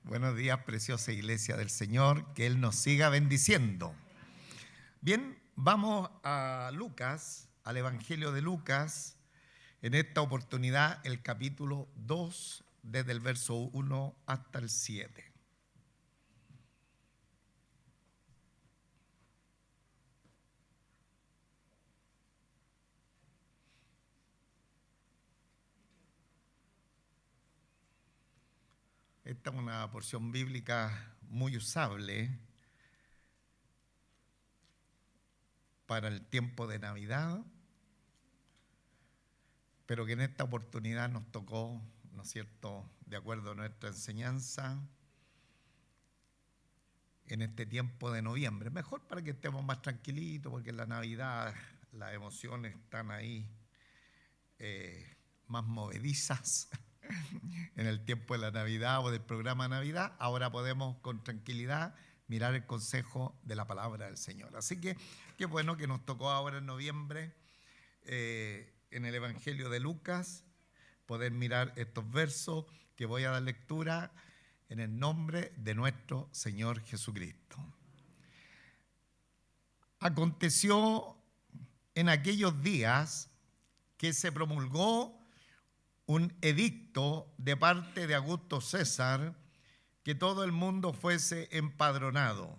Buenos días, preciosa iglesia del Señor, que Él nos siga bendiciendo. Bien, vamos a Lucas, al Evangelio de Lucas, en esta oportunidad el capítulo 2, desde el verso 1 hasta el 7. Esta es una porción bíblica muy usable para el tiempo de Navidad, pero que en esta oportunidad nos tocó, ¿no es cierto?, de acuerdo a nuestra enseñanza, en este tiempo de noviembre. Mejor para que estemos más tranquilitos, porque en la Navidad las emociones están ahí más movedizas. En el tiempo de la Navidad o del programa Navidad, ahora podemos con tranquilidad mirar el consejo de la palabra del Señor. Así que qué bueno que nos tocó ahora en noviembre, en el Evangelio de Lucas, poder mirar estos versos que voy a dar lectura en el nombre de nuestro Señor Jesucristo. Aconteció en aquellos días que se promulgó un edicto de parte de Augusto César que todo el mundo fuese empadronado.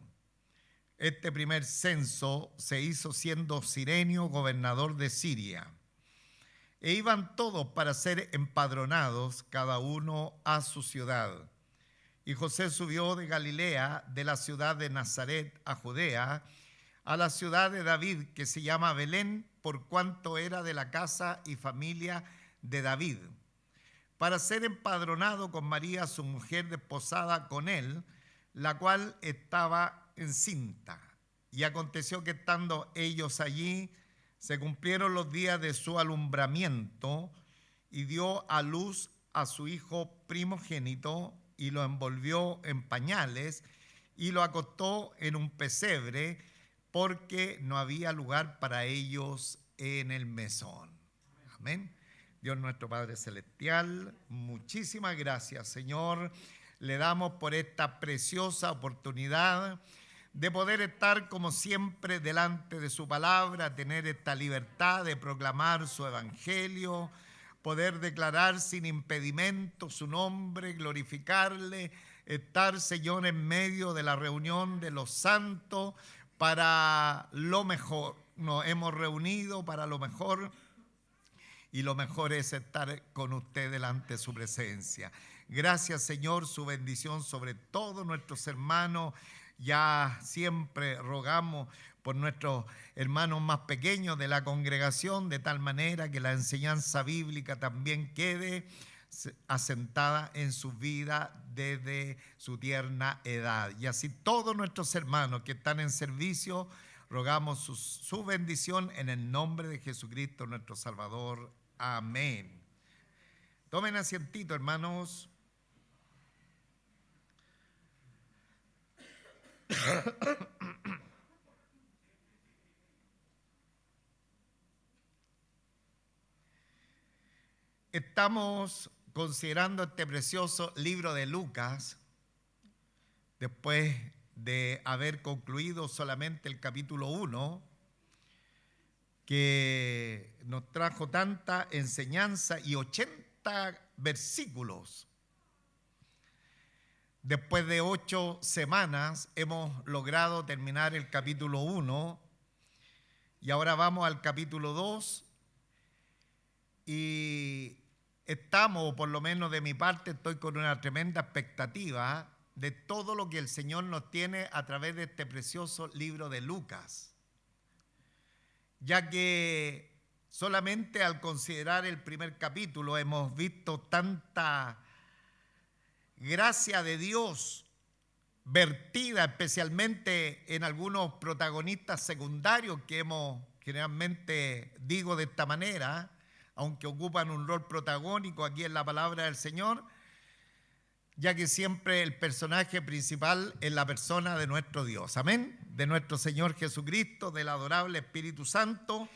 Este primer censo se hizo siendo Cirenio gobernador de Siria. E iban todos para ser empadronados, cada uno a su ciudad. Y José subió de Galilea, de la ciudad de Nazaret a Judea, a la ciudad de David, que se llama Belén, por cuanto era de la casa y familia de David, para ser empadronado con María, su mujer, desposada con él, la cual estaba encinta. Y aconteció que estando ellos allí, se cumplieron los días de su alumbramiento, y dio a luz a su hijo primogénito, y lo envolvió en pañales, y lo acostó en un pesebre, porque no había lugar para ellos en el mesón. Amén. Dios nuestro Padre Celestial, muchísimas gracias, Señor. Le damos por esta preciosa oportunidad de poder estar como siempre delante de su palabra, tener esta libertad de proclamar su evangelio, poder declarar sin impedimento su nombre, glorificarle, estar, Señor, en medio de la reunión de los santos para lo mejor. Nos hemos reunido para lo mejor. Y lo mejor es estar con usted delante de su presencia. Gracias, Señor, su bendición sobre todos nuestros hermanos. Ya siempre rogamos por nuestros hermanos más pequeños de la congregación, de tal manera que la enseñanza bíblica también quede asentada en su vida desde su tierna edad. Y así todos nuestros hermanos que están en servicio, rogamos su bendición en el nombre de Jesucristo, nuestro Salvador. Amén. Tomen asientito, hermanos. Estamos considerando este precioso libro de Lucas, después de haber concluido solamente el capítulo 1, que nos trajo tanta enseñanza y 80 versículos. Después de 8 semanas hemos logrado terminar el capítulo 1 y ahora vamos al capítulo 2 y estamos, o por lo menos de mi parte, estoy con una tremenda expectativa de todo lo que el Señor nos tiene a través de este precioso libro de Lucas, ya que solamente al considerar el primer capítulo hemos visto tanta gracia de Dios vertida especialmente en algunos protagonistas secundarios que hemos generalmente, digo de esta manera, aunque ocupan un rol protagónico aquí en la palabra del Señor, ya que siempre el personaje principal es la persona de nuestro Dios, amén, de nuestro Señor Jesucristo, del adorable Espíritu Santo.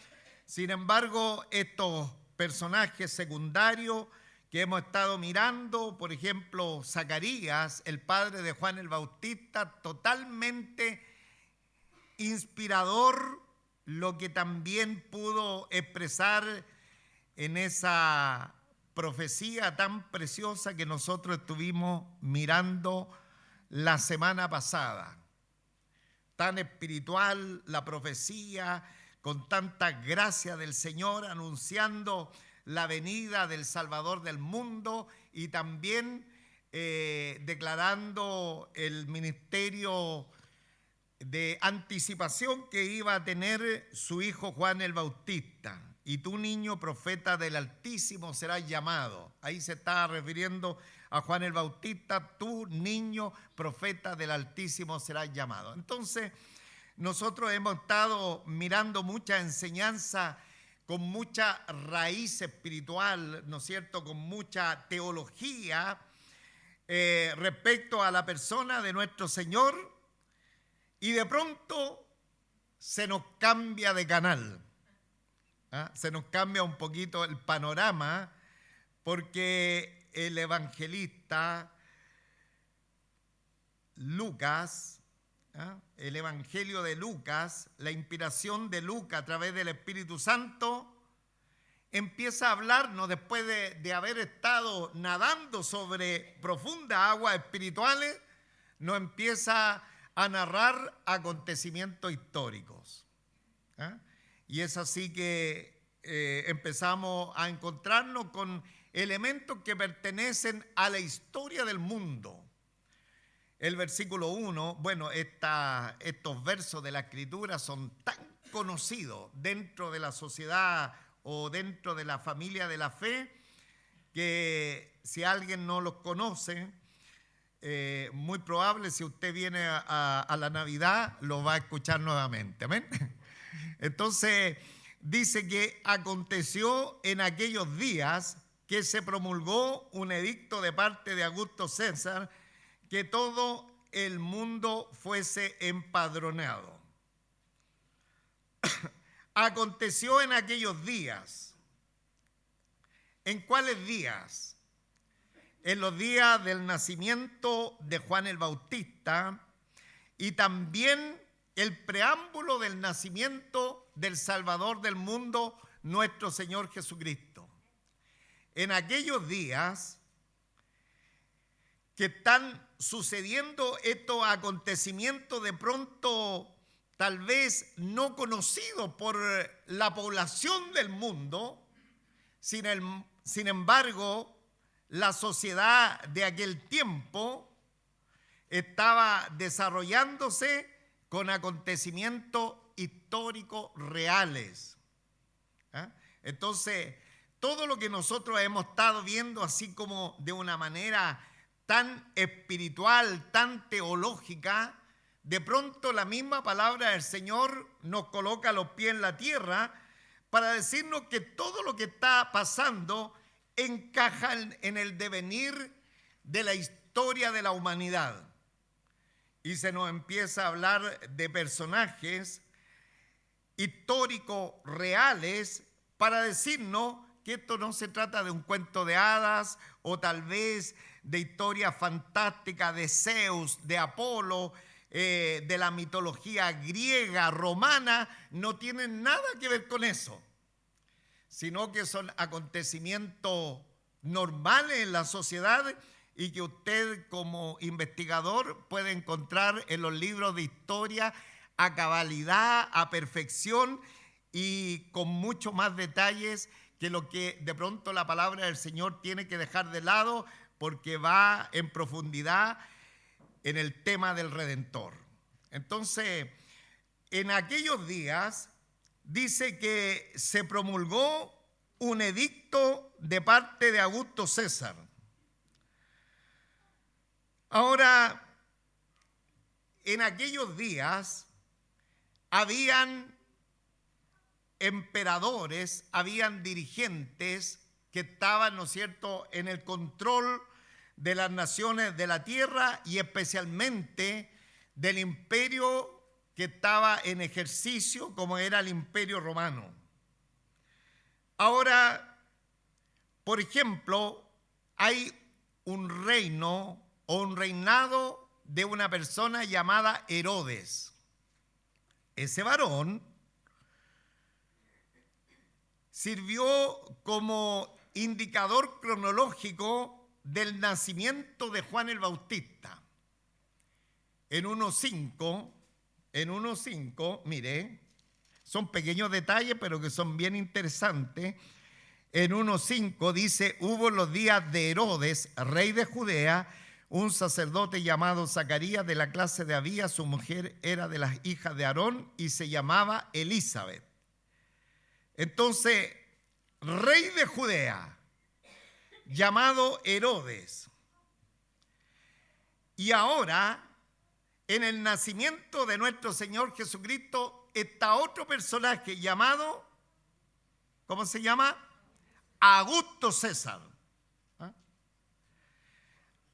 Sin embargo, estos personajes secundarios que que hemos estado mirando, por ejemplo, Zacarías, el padre de Juan el Bautista, totalmente inspirador, lo que también pudo expresar en esa profecía tan preciosa que nosotros estuvimos mirando la semana pasada. Tan espiritual la profecía, con tanta gracia del Señor, anunciando la venida del Salvador del mundo y también declarando el ministerio de anticipación que iba a tener su hijo Juan el Bautista. Y tú, niño profeta del Altísimo, serás llamado. Ahí se está refiriendo a Juan el Bautista. Tú, niño profeta del Altísimo, serás llamado. Entonces, nosotros hemos estado mirando mucha enseñanza con mucha raíz espiritual, ¿no es cierto?, con mucha teología respecto a la persona de nuestro Señor, y de pronto se nos cambia de canal, se nos cambia un poquito el panorama, porque el evangelista Lucas, el Evangelio de Lucas, la inspiración de Lucas a través del Espíritu Santo, empieza a hablarnos, después de haber estado nadando sobre profundas aguas espirituales, nos empieza a narrar acontecimientos históricos. Y es así que empezamos a encontrarnos con elementos que pertenecen a la historia del mundo. El versículo 1, bueno, estos versos de la Escritura son tan conocidos dentro de la sociedad o dentro de la familia de la fe, que si alguien no los conoce, muy probable, si usted viene a la Navidad, lo va a escuchar nuevamente. ¿Amén? Entonces, dice que aconteció en aquellos días que se promulgó un edicto de parte de Augusto César, que todo el mundo fuese empadronado. Aconteció en aquellos días. ¿En cuáles días? En los días del nacimiento de Juan el Bautista y también el preámbulo del nacimiento del Salvador del mundo, nuestro Señor Jesucristo. En aquellos días que están sucediendo estos acontecimientos de pronto tal vez no conocidos por la población del mundo, sin embargo, la sociedad de aquel tiempo estaba desarrollándose con acontecimientos históricos reales. Entonces, todo lo que nosotros hemos estado viendo así como de una manera tan espiritual, tan teológica, de pronto la misma palabra del Señor nos coloca los pies en la tierra para decirnos que todo lo que está pasando encaja en el devenir de la historia de la humanidad. Y se nos empieza a hablar de personajes históricos reales para decirnos que esto no se trata de un cuento de hadas o tal vez de historia fantástica de Zeus, de Apolo, de la mitología griega, romana. No tienen nada que ver con eso, sino que son acontecimientos normales en la sociedad y que usted como investigador puede encontrar en los libros de historia a cabalidad, a perfección y con mucho más detalles que lo que de pronto la palabra del Señor tiene que dejar de lado, porque va en profundidad en el tema del Redentor. Entonces, en aquellos días dice que se promulgó un edicto de parte de Augusto César. Ahora, en aquellos días habían emperadores, habían dirigentes que estaban, ¿no es cierto?, en el control de las naciones de la tierra y especialmente del imperio que estaba en ejercicio, como era el Imperio Romano. Ahora, por ejemplo, hay un reino o un reinado de una persona llamada Herodes. Ese varón sirvió como indicador cronológico del nacimiento de Juan el Bautista. En 1.5, mire, son pequeños detalles, pero que son bien interesantes. En 1.5 dice: hubo en los días de Herodes, rey de Judea, un sacerdote llamado Zacarías, de la clase de Abías. Su mujer era de las hijas de Aarón y se llamaba Elizabeth. Entonces, rey de Judea, llamado Herodes. Y ahora, en el nacimiento de nuestro Señor Jesucristo, está otro personaje llamado, ¿cómo se llama? Augusto César. ¿Ah?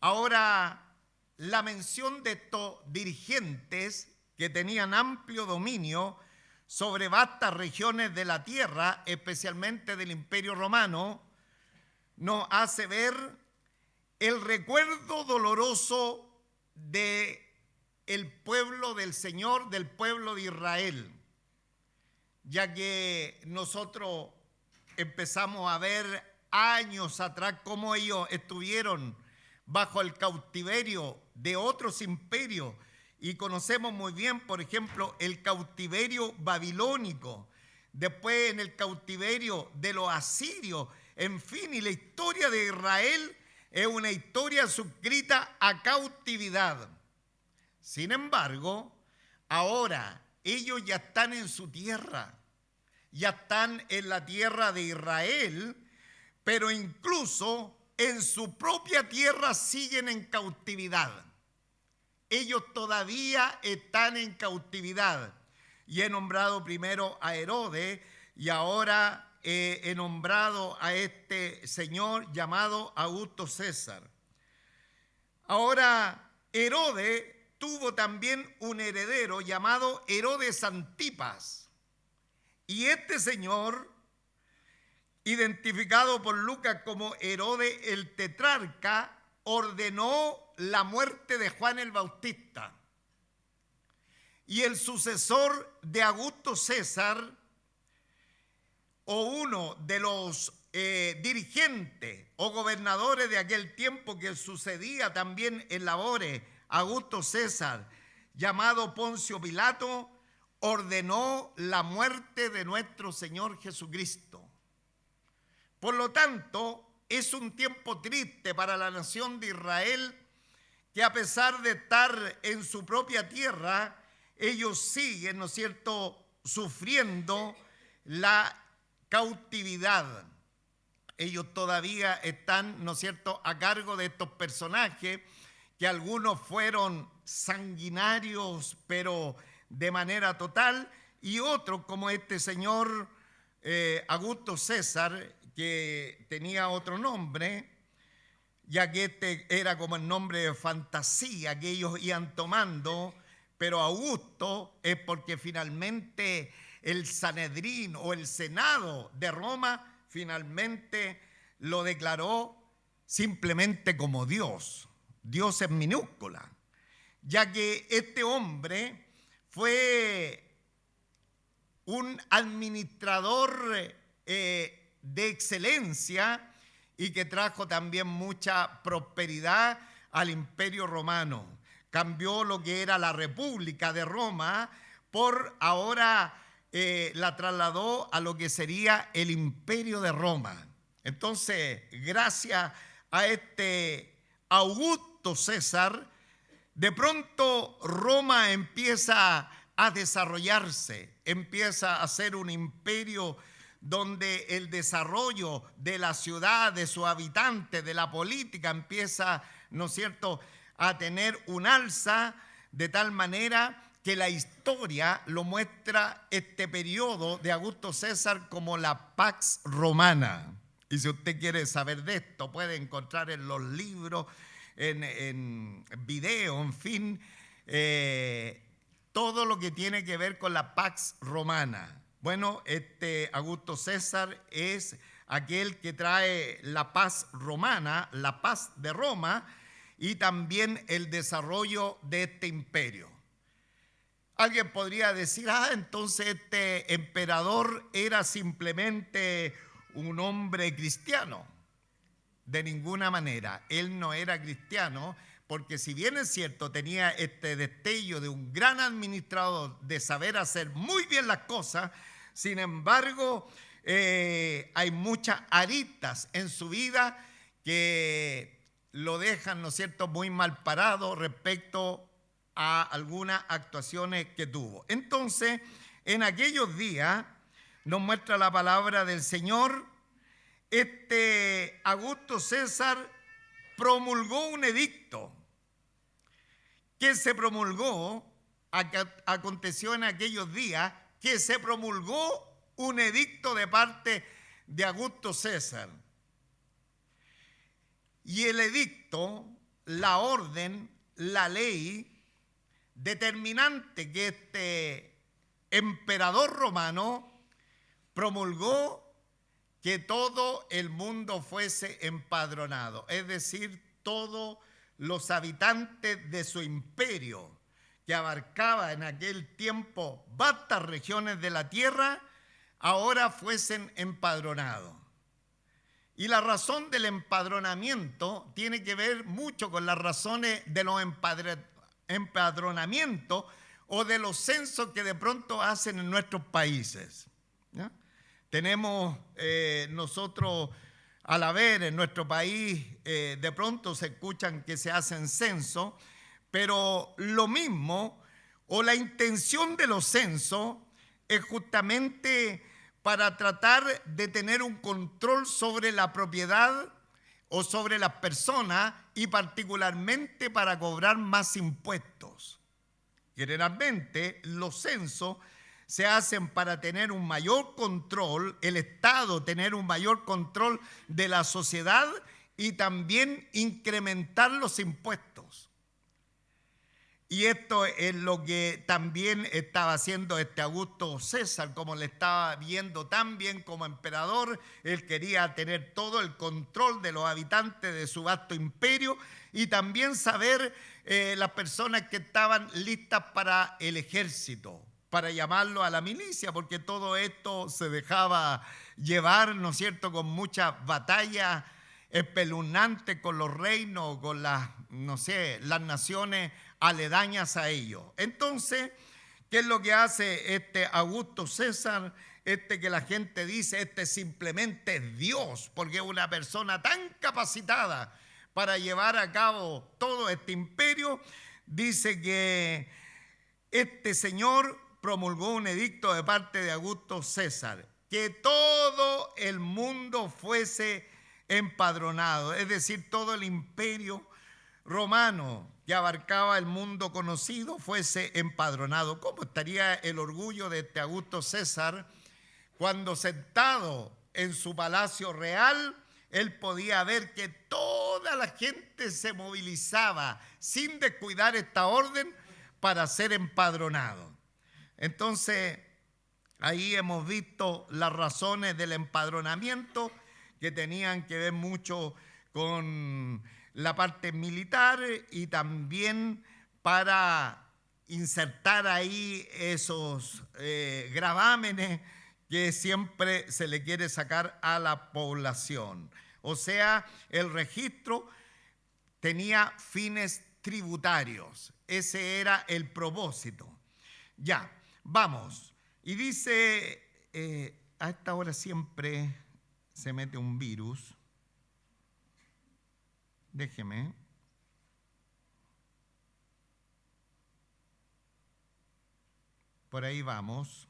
Ahora, la mención de estos dirigentes que tenían amplio dominio sobre vastas regiones de la tierra, especialmente del Imperio Romano, nos hace ver el recuerdo doloroso de el pueblo del Señor, del pueblo de Israel, ya que nosotros empezamos a ver años atrás cómo ellos estuvieron bajo el cautiverio de otros imperios, y conocemos muy bien, por ejemplo, el cautiverio babilónico, después en el cautiverio de los asirios, en fin, y la historia de Israel es una historia suscrita a cautividad. Sin embargo, ahora ellos ya están en su tierra, ya están en la tierra de Israel, pero incluso en su propia tierra siguen en cautividad. Ellos todavía están en cautividad. Y he nombrado primero a Herodes y ahora he nombrado a este señor llamado Augusto César. Ahora, Herodes tuvo también un heredero llamado Herodes Antipas. Y este señor, identificado por Lucas como Herodes el tetrarca, ordenó la muerte de Juan el Bautista. Y el sucesor de Augusto César, o uno de los dirigentes o gobernadores de aquel tiempo que sucedía también en labores Augusto César, llamado Poncio Pilato, ordenó la muerte de nuestro Señor Jesucristo. Por lo tanto, es un tiempo triste para la nación de Israel, que a pesar de estar en su propia tierra, ellos siguen, ¿no es cierto?, sufriendo la cautividad. Ellos todavía están, ¿no es cierto?, a cargo de estos personajes, que algunos fueron sanguinarios, pero de manera total, y otros, como este señor Augusto César, que tenía otro nombre, ya que este era como el nombre de fantasía que ellos iban tomando, pero Augusto es porque finalmente el Sanedrín o el Senado de Roma finalmente lo declaró simplemente como Dios. Dios en minúscula, ya que este hombre fue un administrador de excelencia y que trajo también mucha prosperidad al Imperio Romano. Cambió lo que era la República de Roma por ahora la trasladó a lo que sería el Imperio de Roma. Entonces, gracias a este Augusto César, de pronto Roma empieza a desarrollarse, empieza a ser un imperio donde el desarrollo de la ciudad, de sus habitantes, de la política, empieza, ¿no es cierto?, a tener un alza, de tal manera que la historia lo muestra este periodo de Augusto César como la Pax Romana. Y si usted quiere saber de esto, puede encontrar en los libros, en video, en fin, todo lo que tiene que ver con la Pax Romana. Bueno, este Augusto César es aquel que trae la paz romana, la paz de Roma, y también el desarrollo de este imperio. Alguien podría decir, entonces este emperador era simplemente un hombre cristiano. De ninguna manera, él no era cristiano, porque si bien es cierto, tenía este destello de un gran administrador, de saber hacer muy bien las cosas, sin embargo, hay muchas aristas en su vida que lo dejan, ¿no es cierto?, muy mal parado respecto a algunas actuaciones que tuvo. Entonces, en aquellos días, nos muestra la palabra del Señor, Augusto César promulgó un edicto que se promulgó, aconteció en aquellos días, que se promulgó un edicto de parte de Augusto César. Y el edicto, la orden, la ley determinante que este emperador romano promulgó, que todo el mundo fuese empadronado, es decir, todos los habitantes de su imperio, que abarcaba en aquel tiempo vastas regiones de la tierra, ahora fuesen empadronados. Y la razón del empadronamiento tiene que ver mucho con las razones de los empadronamientos o de los censos que de pronto hacen en nuestros países, ¿ya? Tenemos nosotros, al haber en nuestro país, de pronto se escuchan que se hacen censos, pero lo mismo, o la intención de los censos, es justamente para tratar de tener un control sobre la propiedad o sobre las personas, y particularmente para cobrar más impuestos. Generalmente los censos se hacen para tener un mayor control, el Estado tener un mayor control de la sociedad y también incrementar los impuestos. Y esto es lo que también estaba haciendo Augusto César, como le estaba viendo tan bien como emperador. Él quería tener todo el control de los habitantes de su vasto imperio y también saber las personas que estaban listas para el ejército, para llamarlo a la milicia, porque todo esto se dejaba llevar, ¿no es cierto?, con muchas batallas espeluznantes con los reinos, con las naciones aledañas a ellos. Entonces, ¿qué es lo que hace Augusto César? Que la gente dice, simplemente es Dios, porque es una persona tan capacitada para llevar a cabo todo este imperio. Dice que este señor promulgó un edicto de parte de Augusto César, que todo el mundo fuese empadronado, es decir, todo el imperio romano que abarcaba el mundo conocido fuese empadronado. ¿Cómo estaría el orgullo de Augusto César cuando, sentado en su palacio real, él podía ver que toda la gente se movilizaba sin descuidar esta orden para ser empadronado? Entonces, ahí hemos visto las razones del empadronamiento, que tenían que ver mucho con la parte militar y también para insertar ahí esos gravámenes que siempre se le quiere sacar a la población. O sea, el registro tenía fines tributarios. Ese era el propósito. Ya, vamos. Y dice, a esta hora siempre se mete un virus. Déjeme. Por ahí vamos.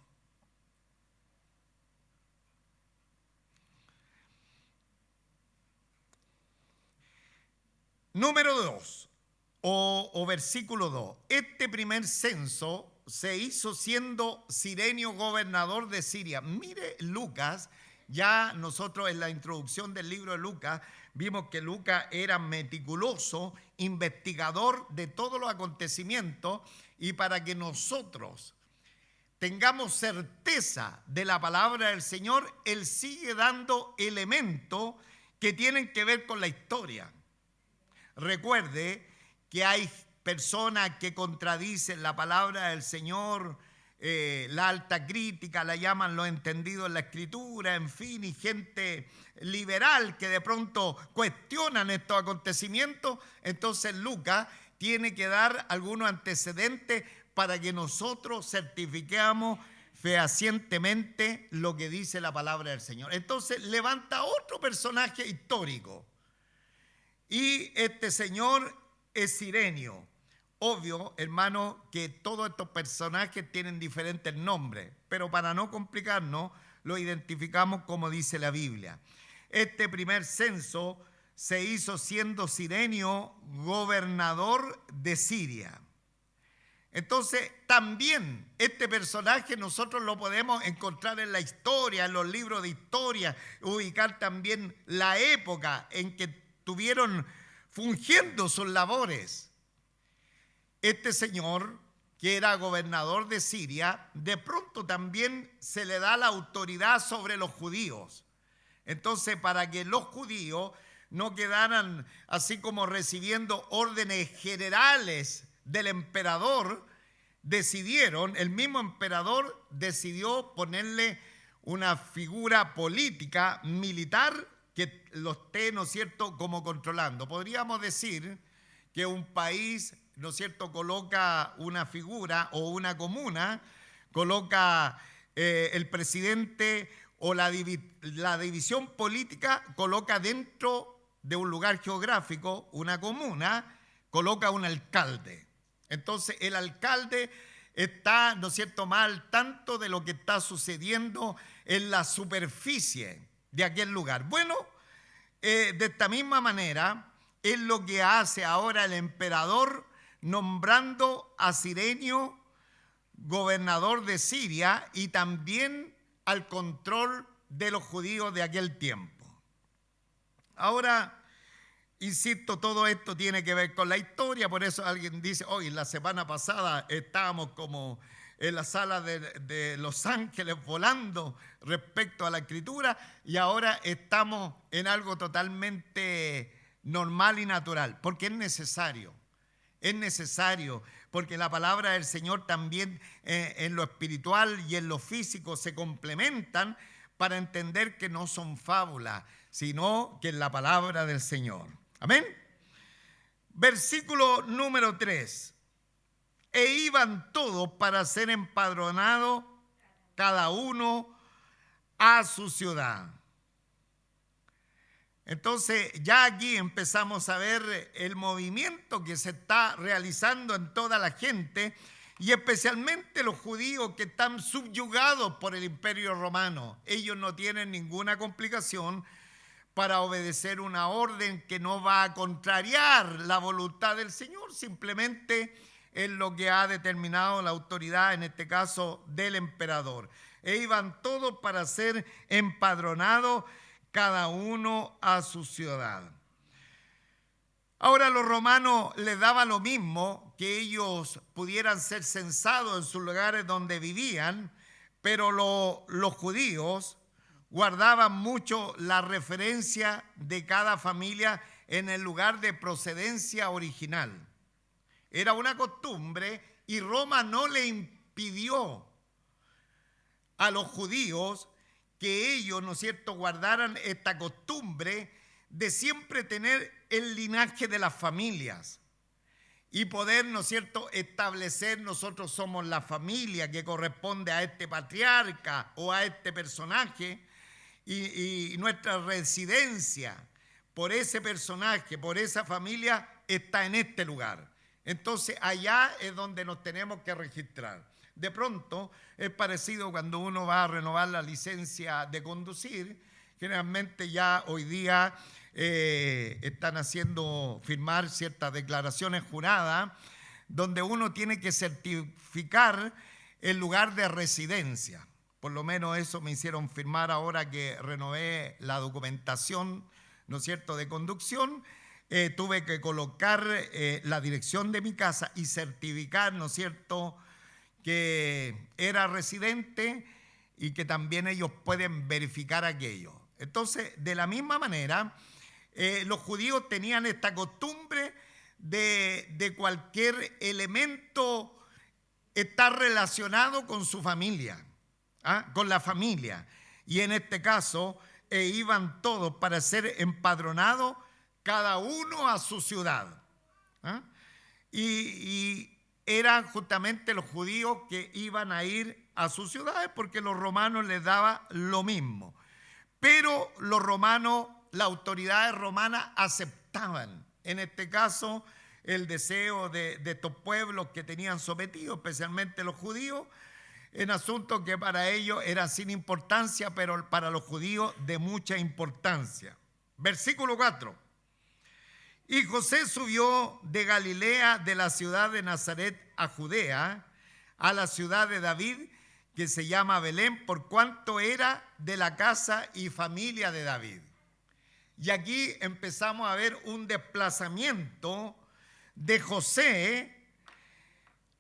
Número 2, o versículo 2. Este primer censo se hizo siendo Cirenio gobernador de Siria. Mire, Lucas, ya nosotros en la introducción del libro de Lucas vimos que Lucas era meticuloso, investigador de todos los acontecimientos, y para que nosotros tengamos certeza de la palabra del Señor, Él sigue dando elementos que tienen que ver con la historia. Recuerde que hay personas que contradicen la palabra del Señor, la alta crítica, la llaman lo entendido en la Escritura, en fin, y gente liberal que de pronto cuestionan estos acontecimientos. Entonces Lucas tiene que dar algunos antecedentes para que nosotros certifiquemos fehacientemente lo que dice la palabra del Señor. Entonces levanta otro personaje histórico, y este señor es Cirenio. Obvio, hermano, que todos estos personajes tienen diferentes nombres, pero para no complicarnos, lo identificamos como dice la Biblia. Este primer censo se hizo siendo Cirenio gobernador de Siria. Entonces, también este personaje nosotros lo podemos encontrar en la historia, en los libros de historia, ubicar también la época en que estuvieron fungiendo sus labores. Este señor, que era gobernador de Siria, de pronto también se le da la autoridad sobre los judíos. Entonces, para que los judíos no quedaran así como recibiendo órdenes generales del emperador, el mismo emperador decidió ponerle una figura política, militar, que lo esté, ¿no es cierto?, como controlando. Podríamos decir que un país, ¿no es cierto?, coloca una figura o una comuna, coloca el presidente o la división política, coloca dentro de un lugar geográfico, una comuna, coloca un alcalde. Entonces el alcalde está, ¿no es cierto?, más al tanto de lo que está sucediendo en la superficie de aquel lugar. Bueno, de esta misma manera es lo que hace ahora el emperador, nombrando a Cirenio gobernador de Siria y también al control de los judíos de aquel tiempo. Ahora, insisto, todo esto tiene que ver con la historia, por eso alguien dice, hoy la semana pasada estábamos como en la sala de Los Ángeles volando respecto a la Escritura, y ahora estamos en algo totalmente normal y natural, porque es necesario, porque la palabra del Señor también en lo espiritual y en lo físico se complementan para entender que no son fábulas, sino que es la palabra del Señor. Amén. Versículo número 3. E iban todos para ser empadronados, cada uno a su ciudad. Entonces ya aquí empezamos a ver el movimiento que se está realizando en toda la gente, y especialmente los judíos que están subyugados por el Imperio Romano. Ellos no tienen ninguna complicación para obedecer una orden que no va a contrariar la voluntad del Señor, simplemente es lo que ha determinado la autoridad, en este caso del emperador. E iban todos para ser empadronados, cada uno a su ciudad. Ahora, a los romanos les daba lo mismo que ellos pudieran ser censados en sus lugares donde vivían, pero los judíos guardaban mucho la referencia de cada familia en el lugar de procedencia original. Era una costumbre, y Roma no le impidió a los judíos que ellos, ¿no es cierto?, guardaran esta costumbre de siempre tener el linaje de las familias y poder, ¿no es cierto?, establecer, nosotros somos la familia que corresponde a este patriarca o a este personaje, y nuestra residencia por ese personaje, por esa familia, está en este lugar. Entonces allá es donde nos tenemos que registrar. De pronto es parecido cuando uno va a renovar la licencia de conducir. Generalmente ya hoy día están haciendo firmar ciertas declaraciones juradas donde uno tiene que certificar el lugar de residencia. Por lo menos eso me hicieron firmar ahora que renové la documentación, ¿no es cierto?, de conducción. Tuve que colocar la dirección de mi casa y certificar, ¿no es cierto?, que era residente y que también ellos pueden verificar aquello. Entonces, de la misma manera, los judíos tenían esta costumbre de cualquier elemento estar relacionado con su familia, con la familia. Y en este caso, iban todos para ser empadronados, cada uno a su ciudad. Y eran justamente los judíos que iban a ir a sus ciudades porque los romanos les daba lo mismo. Pero los romanos, las autoridades romanas aceptaban, en este caso, el deseo de estos pueblos que tenían sometidos, especialmente los judíos, en asuntos que para ellos eran sin importancia, pero para los judíos de mucha importancia. Versículo 4. Y José subió de Galilea, de la ciudad de Nazaret a Judea, a la ciudad de David, que se llama Belén, por cuanto era de la casa y familia de David. Y aquí empezamos a ver un desplazamiento de José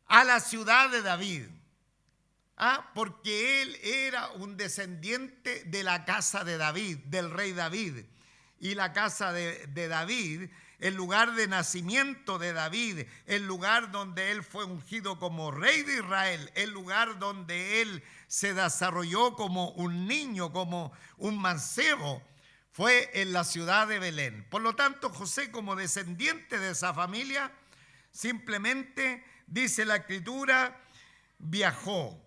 a la ciudad de David, porque él era un descendiente de la casa de David, del rey David. Y la casa de David, el lugar de nacimiento de David, el lugar donde él fue ungido como rey de Israel, el lugar donde él se desarrolló como un niño, como un mancebo, fue en la ciudad de Belén. Por lo tanto, José, como descendiente de esa familia, simplemente, dice la Escritura, viajó.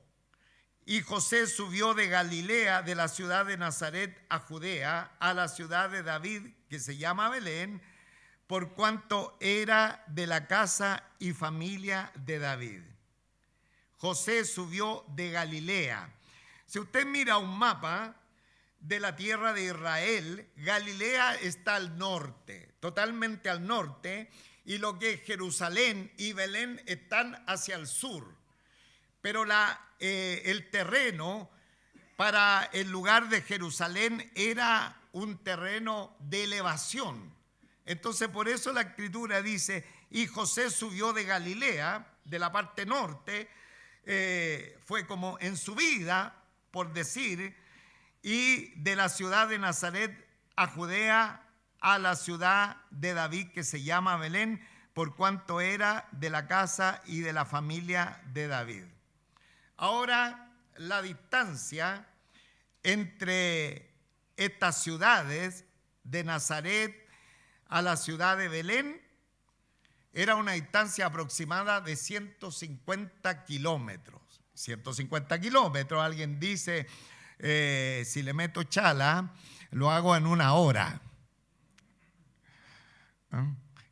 Y José subió de Galilea, de la ciudad de Nazaret a Judea, a la ciudad de David, que se llama Belén, por cuanto era de la casa y familia de David. José subió de Galilea. Si usted mira un mapa de la tierra de Israel, Galilea está al norte, totalmente al norte, y lo que es Jerusalén y Belén están hacia el sur. Pero el terreno para el lugar de Jerusalén era un terreno de elevación. Entonces, por eso la Escritura dice, y José subió de Galilea, de la parte norte, fue como en subida, por decir, y de la ciudad de Nazaret a Judea, a la ciudad de David, que se llama Belén, por cuanto era de la casa y de la familia de David. Ahora, la distancia entre estas ciudades de Nazaret a la ciudad de Belén era una distancia aproximada de 150 kilómetros. 150 kilómetros, alguien dice, si le meto chala, lo hago en una hora.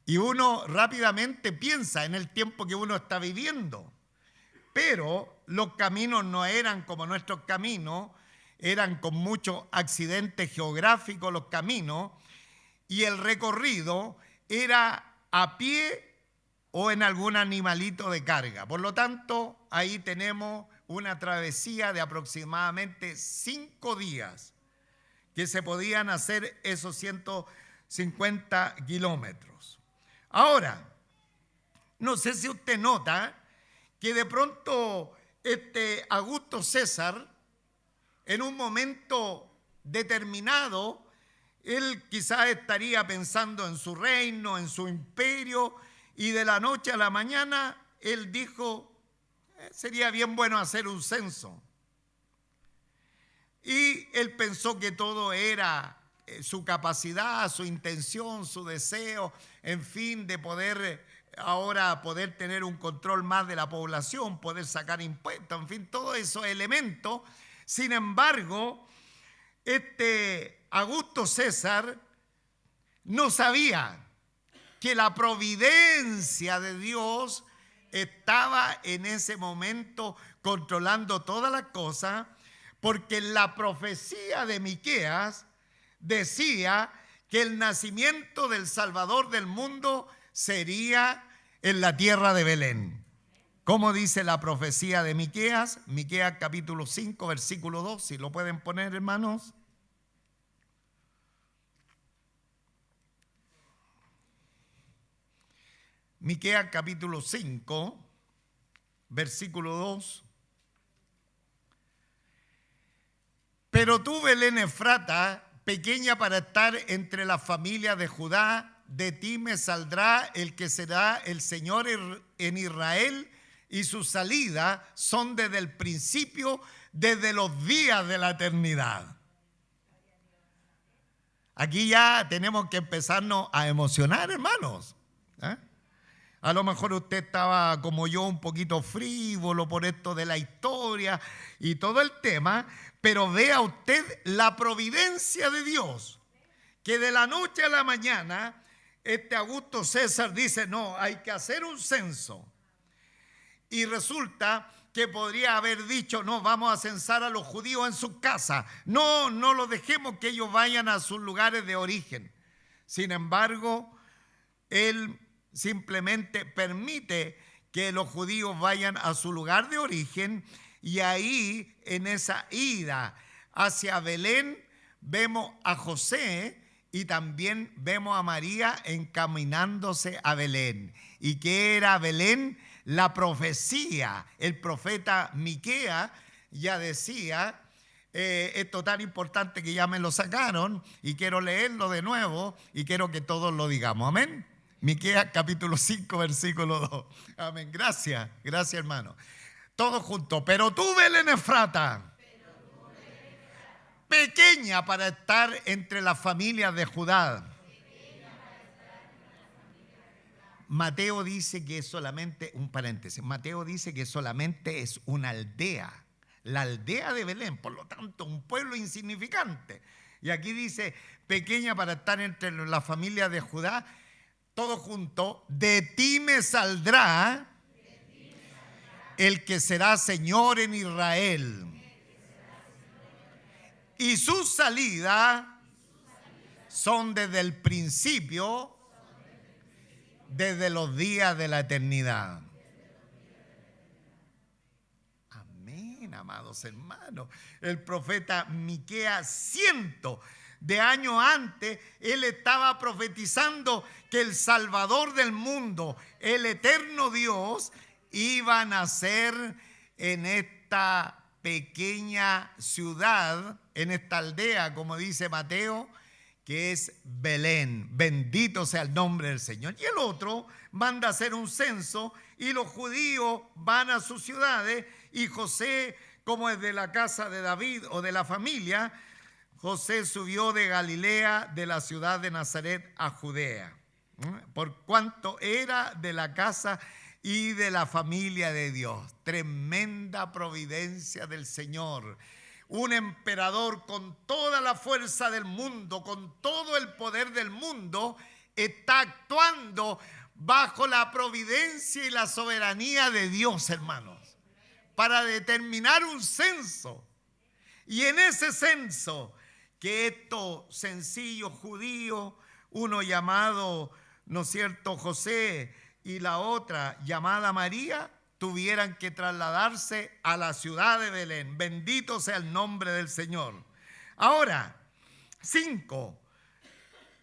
Y uno rápidamente piensa en el tiempo que uno está viviendo. Pero los caminos no eran como nuestros caminos, eran con muchos accidentes geográficos los caminos, y el recorrido era a pie o en algún animalito de carga. Por lo tanto, ahí tenemos una travesía de aproximadamente 5 días que se podían hacer esos 150 kilómetros. Ahora, no sé si usted nota que de pronto Augusto César, en un momento determinado, él quizás estaría pensando en su reino, en su imperio, y de la noche a la mañana él dijo, sería bien bueno hacer un censo. Y él pensó que todo era su capacidad, su intención, su deseo, en fin, de poder tener un control más de la población, poder sacar impuestos, en fin, todos esos elementos. Sin embargo, Augusto César no sabía que la providencia de Dios estaba en ese momento controlando todas las cosas, porque la profecía de Miqueas decía que el nacimiento del Salvador del mundo sería en la tierra de Belén. ¿Cómo dice la profecía de Miqueas? Miqueas capítulo 5, versículo 2, si lo pueden poner, hermanos. Miqueas capítulo 5, versículo 2. Pero tú, Belén Efrata, pequeña para estar entre las familias de Judá, de ti me saldrá el que será el Señor en Israel, y su salida son desde el principio, desde los días de la eternidad. Aquí ya tenemos que empezarnos a emocionar, hermanos. A lo mejor usted estaba como yo un poquito frívolo por esto de la historia y todo el tema, pero vea usted la providencia de Dios, que de la noche a la mañana Augusto César dice, no, hay que hacer un censo. Y resulta que podría haber dicho, no, vamos a censar a los judíos en sus casas. No, no los dejemos que ellos vayan a sus lugares de origen. Sin embargo, él simplemente permite que los judíos vayan a su lugar de origen, y ahí, en esa ida hacia Belén, vemos a José y también vemos a María encaminándose a Belén. ¿Y qué era Belén? La profecía. El profeta Miqueas ya decía, esto tan importante que ya me lo sacaron, y quiero leerlo de nuevo y quiero que todos lo digamos. Amén. Miqueas capítulo 5, versículo 2. Amén. Gracias, gracias, hermano. Todos juntos. Pero tú, Belén Efrata, pequeña para estar entre las familias de Judá. Mateo dice que es solamente, un paréntesis, Mateo dice que solamente es una aldea, la aldea de Belén, por lo tanto un pueblo insignificante. Y aquí dice, pequeña para estar entre las familias de Judá, todo junto, de ti me saldrá el que será Señor en Israel. Y sus salidas son desde el principio, desde los días de la eternidad. Amén, amados hermanos. El profeta Miqueas, cientos de años antes, él estaba profetizando que el Salvador del mundo, el eterno Dios, iba a nacer en esta pequeña ciudad, en esta aldea, como dice Mateo, que es Belén. Bendito sea el nombre del Señor. Y el otro manda a hacer un censo, y los judíos van a sus ciudades, y José, como es de la casa de David o de la familia, José subió de Galilea, de la ciudad de Nazaret, a Judea, por cuanto era de la casa y de la familia de Dios. Tremenda providencia del Señor. Un emperador con toda la fuerza del mundo, con todo el poder del mundo, está actuando bajo la providencia y la soberanía de Dios, hermanos, para determinar un censo. Y en ese censo, que estos sencillos judíos, uno llamado, ¿no es cierto?, José, y la otra llamada María, tuvieran que trasladarse a la ciudad de Belén. Bendito sea el nombre del Señor. Ahora, 5,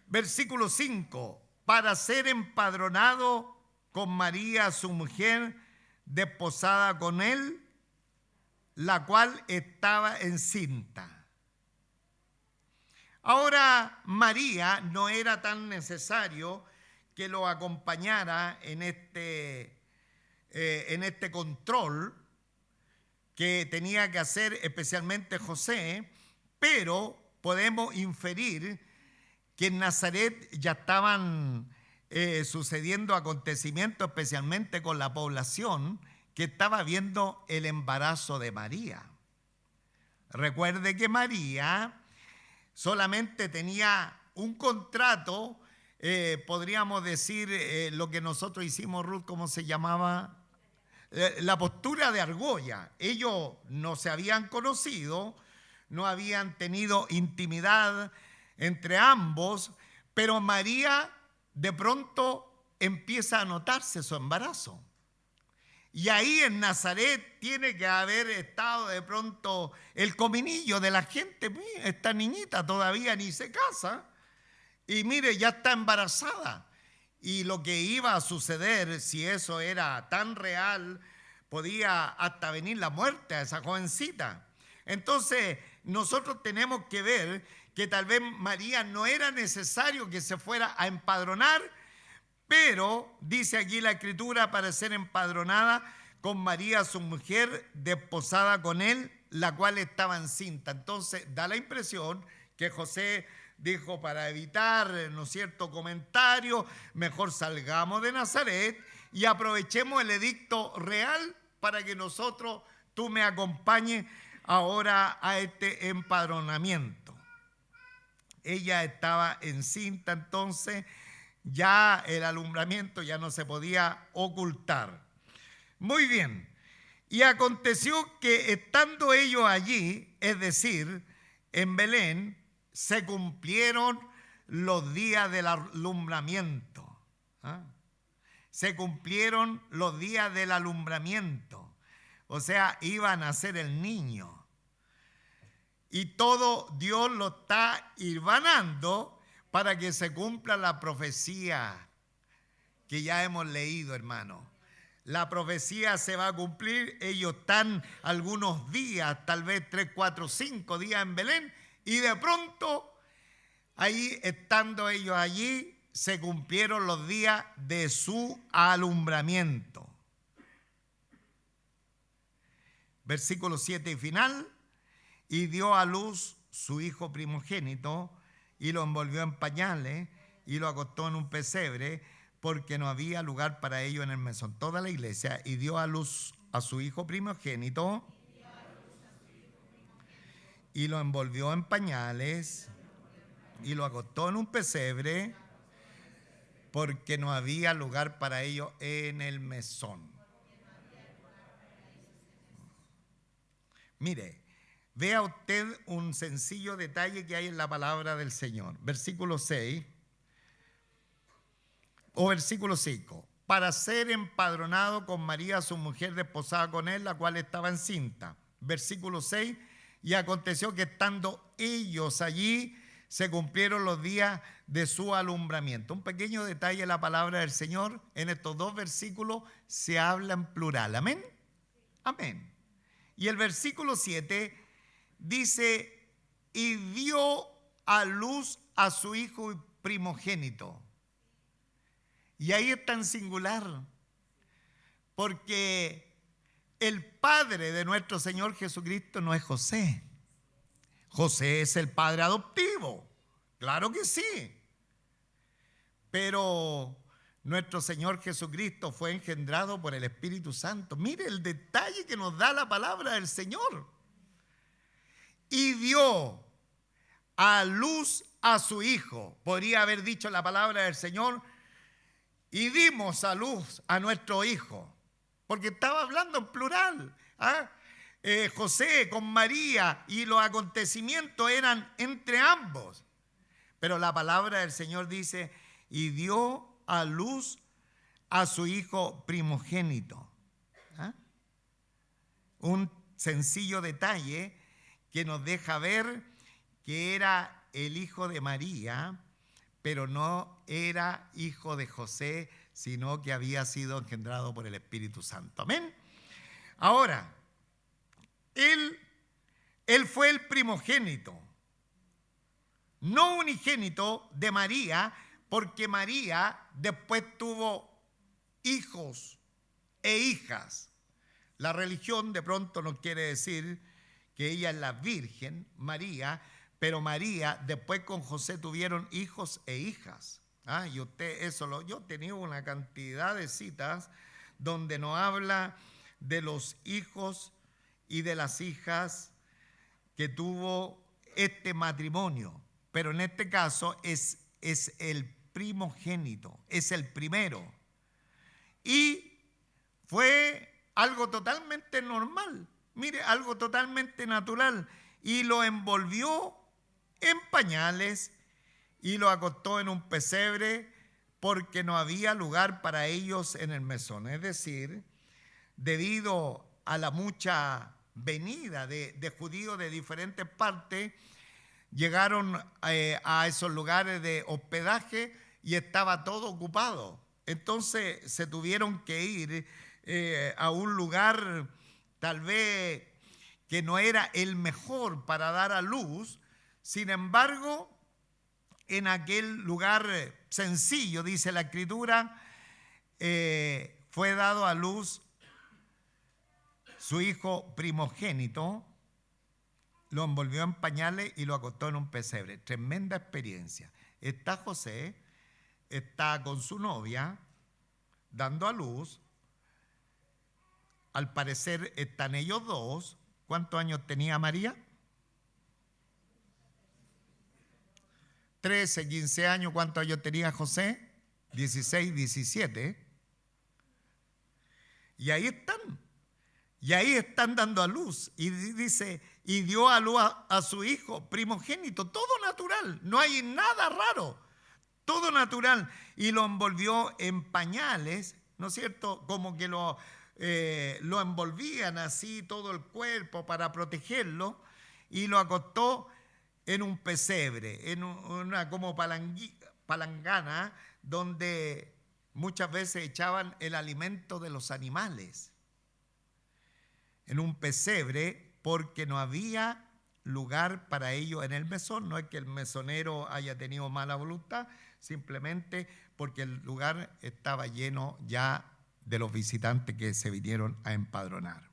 versículo 5, para ser empadronado con María, su mujer, desposada con él, la cual estaba encinta. Ahora, María no era tan necesario que lo acompañara en este control que tenía que hacer especialmente José, pero podemos inferir que en Nazaret ya estaban sucediendo acontecimientos, especialmente con la población que estaba viendo el embarazo de María. Recuerde que María solamente tenía un contrato, podríamos decir lo que nosotros hicimos, Ruth, ¿cómo se llamaba? La postura de argolla. Ellos no se habían conocido, no habían tenido intimidad entre ambos, pero María de pronto empieza a notarse su embarazo. Y ahí en Nazaret tiene que haber estado de pronto el cominillo de la gente. Esta niñita todavía ni se casa y mire, ya está embarazada. Y lo que iba a suceder, si eso era tan real, podía hasta venir la muerte a esa jovencita. Entonces, nosotros tenemos que ver que tal vez María no era necesario que se fuera a empadronar, pero dice aquí la Escritura, para ser empadronada con María, su mujer, desposada con él, la cual estaba encinta. Entonces, da la impresión que José dijo, para evitar, ¿no es cierto?, comentarios, mejor salgamos de Nazaret y aprovechemos el edicto real para que tú me acompañes ahora a este empadronamiento. Ella estaba encinta, entonces ya el alumbramiento ya no se podía ocultar. Muy bien. Y aconteció que estando ellos allí, es decir, en Belén, se cumplieron los días del alumbramiento. Se cumplieron los días del alumbramiento. O sea, iba a nacer el niño. Y todo Dios lo está hilvanando para que se cumpla la profecía que ya hemos leído, hermano. La profecía se va a cumplir. Ellos están algunos días, tal vez 3, 4, 5 días en Belén, y de pronto, ahí estando ellos allí, se cumplieron los días de su alumbramiento. Versículo 7 y final. Y dio a luz su hijo primogénito, y lo envolvió en pañales, y lo acostó en un pesebre, porque no había lugar para ello en el mesón. Toda la iglesia. Y dio a luz a su hijo primogénito, y lo envolvió en pañales, y lo acostó en un pesebre, porque no había lugar para ello en el mesón. Mire, vea usted un sencillo detalle que hay en la palabra del Señor. Versículo 6 o versículo 5. Para ser empadronado con María, su mujer, desposada con él, la cual estaba encinta. Versículo 6. Y aconteció que estando ellos allí, se cumplieron los días de su alumbramiento. Un pequeño detalle en la palabra del Señor. En estos dos versículos se habla en plural. Amén. Amén. Y el versículo 7 dice, y dio a luz a su hijo primogénito. Y ahí está en singular, porque el padre de nuestro Señor Jesucristo no es José. José es el padre adoptivo, claro que sí. Pero nuestro Señor Jesucristo fue engendrado por el Espíritu Santo. Mire el detalle que nos da la palabra del Señor. Y dio a luz a su hijo. Podría haber dicho la palabra del Señor, y dimos a luz a nuestro hijo, porque estaba hablando en plural. José con María, y los acontecimientos eran entre ambos. Pero la palabra del Señor dice, y dio a luz a su hijo primogénito. Un sencillo detalle que nos deja ver que era el hijo de María, pero no era hijo de José, sino que había sido engendrado por el Espíritu Santo. Amén. Ahora, él fue el primogénito, no unigénito de María, porque María después tuvo hijos e hijas. La religión de pronto no quiere decir que ella es la Virgen María, pero María después con José tuvieron hijos e hijas. Y usted yo he tenido una cantidad de citas donde nos habla de los hijos y de las hijas que tuvo este matrimonio. Pero en este caso es el primogénito, es el primero. Y fue algo totalmente normal, mire, algo totalmente natural. Y lo envolvió en pañales y lo acostó en un pesebre, porque no había lugar para ellos en el mesón. Es decir, debido a la mucha venida de judíos de diferentes partes, llegaron a esos lugares de hospedaje y estaba todo ocupado. Entonces se tuvieron que ir a un lugar tal vez que no era el mejor para dar a luz. Sin embargo, en aquel lugar sencillo, dice la Escritura, fue dado a luz su hijo primogénito, lo envolvió en pañales y lo acostó en un pesebre. Tremenda experiencia. Está José, está con su novia, dando a luz. Al parecer están ellos dos. ¿Cuántos años tenía María? 13, 15 años. ¿Cuántos años tenía José? 16, 17. Y ahí están. Y ahí están dando a luz. Y dice, y dio a luz a su hijo primogénito. Todo natural. No hay nada raro. Todo natural. Y lo envolvió en pañales, ¿no es cierto? Como que lo envolvían así todo el cuerpo para protegerlo. Y lo acostó en un pesebre, en una como palangana, donde muchas veces echaban el alimento de los animales. En un pesebre, porque no había lugar para ellos en el mesón. No es que el mesonero haya tenido mala voluntad, simplemente porque el lugar estaba lleno ya de los visitantes que se vinieron a empadronar.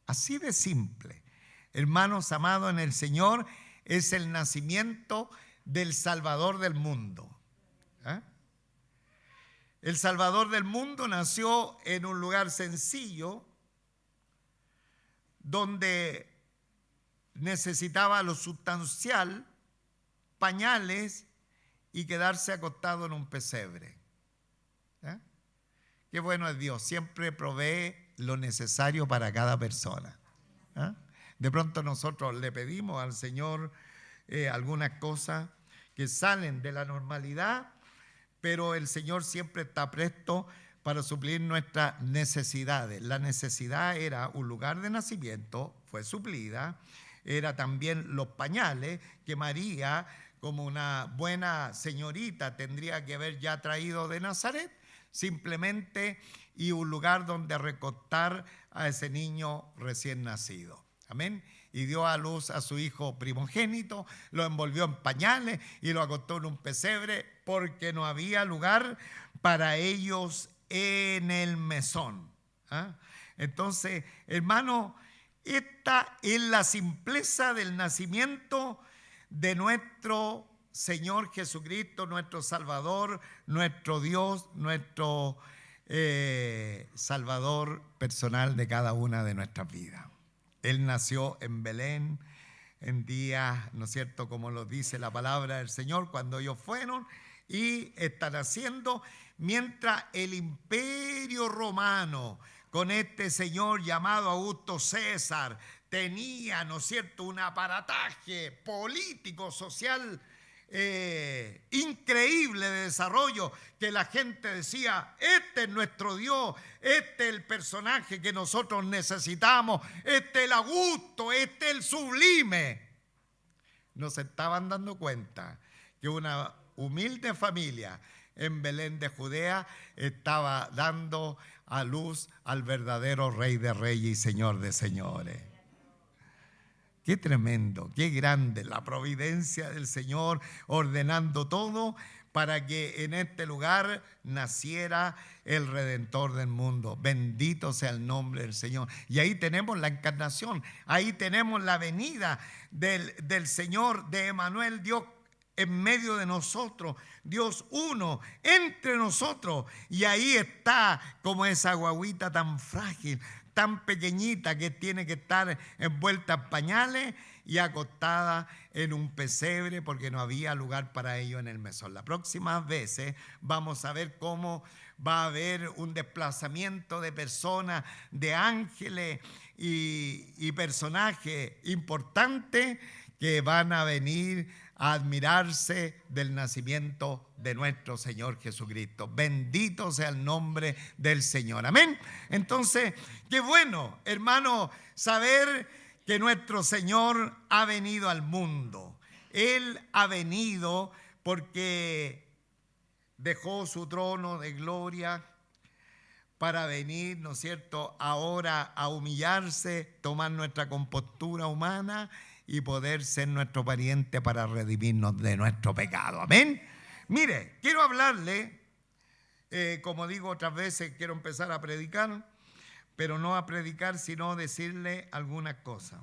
Así de simple. Hermanos amados en el Señor, es el nacimiento del Salvador del mundo. ¿Eh? El Salvador del mundo nació en un lugar sencillo, donde necesitaba lo sustancial, pañales y quedarse acostado en un pesebre. ¿Eh? Qué bueno es Dios, siempre provee lo necesario para cada persona. ¿Eh? De pronto nosotros le pedimos al Señor algunas cosas que salen de la normalidad, pero el Señor siempre está presto para suplir nuestras necesidades. La necesidad era un lugar de nacimiento, fue suplida. Era también los pañales que María, como una buena señorita, tendría que haber ya traído de Nazaret, simplemente, y un lugar donde recostar a ese niño recién nacido. Amén. Y dio a luz a su hijo primogénito, lo envolvió en pañales y lo acostó en un pesebre porque no había lugar para ellos en el mesón. ¿Ah? Entonces, hermano, esta es la simpleza del nacimiento de nuestro Señor Jesucristo, nuestro Salvador, nuestro Dios, nuestro Salvador personal de cada una de nuestras vidas. Él nació en Belén en días, ¿no es cierto?, como lo dice la palabra del Señor, cuando ellos fueron, y están haciendo mientras el imperio romano, con este señor llamado Augusto César, tenía, ¿no es cierto?, un aparataje político, social, increíble de desarrollo, que la gente decía, este es nuestro Dios, este es el personaje que nosotros necesitamos, este es el Augusto, este es el sublime. No se estaban dando cuenta que una humilde familia en Belén de Judea estaba dando a luz al verdadero Rey de Reyes y Señor de Señores. Qué tremendo, qué grande la providencia del Señor ordenando todo para que en este lugar naciera el Redentor del mundo. Bendito sea el nombre del Señor. Y ahí tenemos la encarnación, ahí tenemos la venida del Señor, de Emmanuel, Dios en medio de nosotros, Dios uno entre nosotros. Y ahí está como esa guagüita tan frágil, tan pequeñita, que tiene que estar envuelta en pañales y acostada en un pesebre porque no había lugar para ello en el mesón. Las próximas veces vamos a ver cómo va a haber un desplazamiento de personas, de ángeles y personajes importantes que van a venir a admirarse del nacimiento de nuestro Señor Jesucristo. Bendito sea el nombre del Señor. Amén. Entonces, qué bueno, hermano, saber que nuestro Señor ha venido al mundo. Él ha venido porque dejó su trono de gloria para venir, ¿no es cierto?, ahora a humillarse, tomar nuestra compostura humana y poder ser nuestro pariente para redimirnos de nuestro pecado. Amén. Mire, quiero hablarle, como digo otras veces, quiero empezar a predicar, pero no a predicar, sino decirle algunas cosas.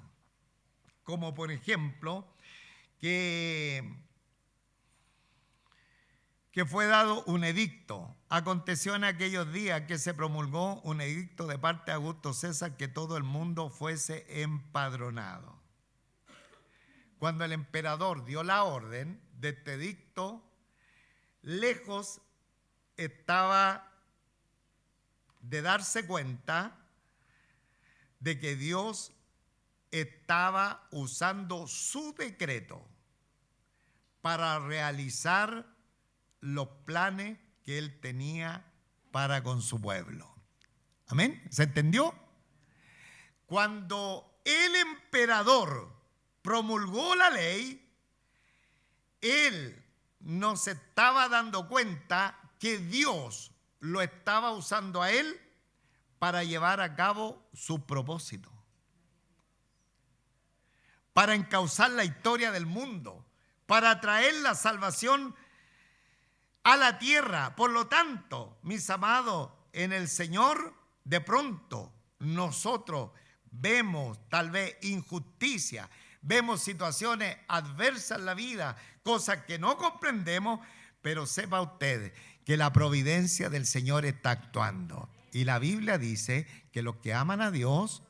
Como por ejemplo, que fue dado un edicto. Aconteció en aquellos días que se promulgó un edicto de parte de Augusto César que todo el mundo fuese empadronado. Cuando el emperador dio la orden de este edicto, lejos estaba de darse cuenta de que Dios estaba usando su decreto para realizar los planes que él tenía para con su pueblo. ¿Amén? ¿Se entendió? Cuando el emperador promulgó la ley, él no se estaba dando cuenta que Dios lo estaba usando a él para llevar a cabo su propósito, para encauzar la historia del mundo, para traer la salvación a la tierra. Por lo tanto, mis amados, en el Señor, de pronto nosotros vemos tal vez injusticia, vemos situaciones adversas en la vida, cosas que no comprendemos, pero sepa usted que la providencia del Señor está actuando. Y la Biblia dice que los que aman a Dios,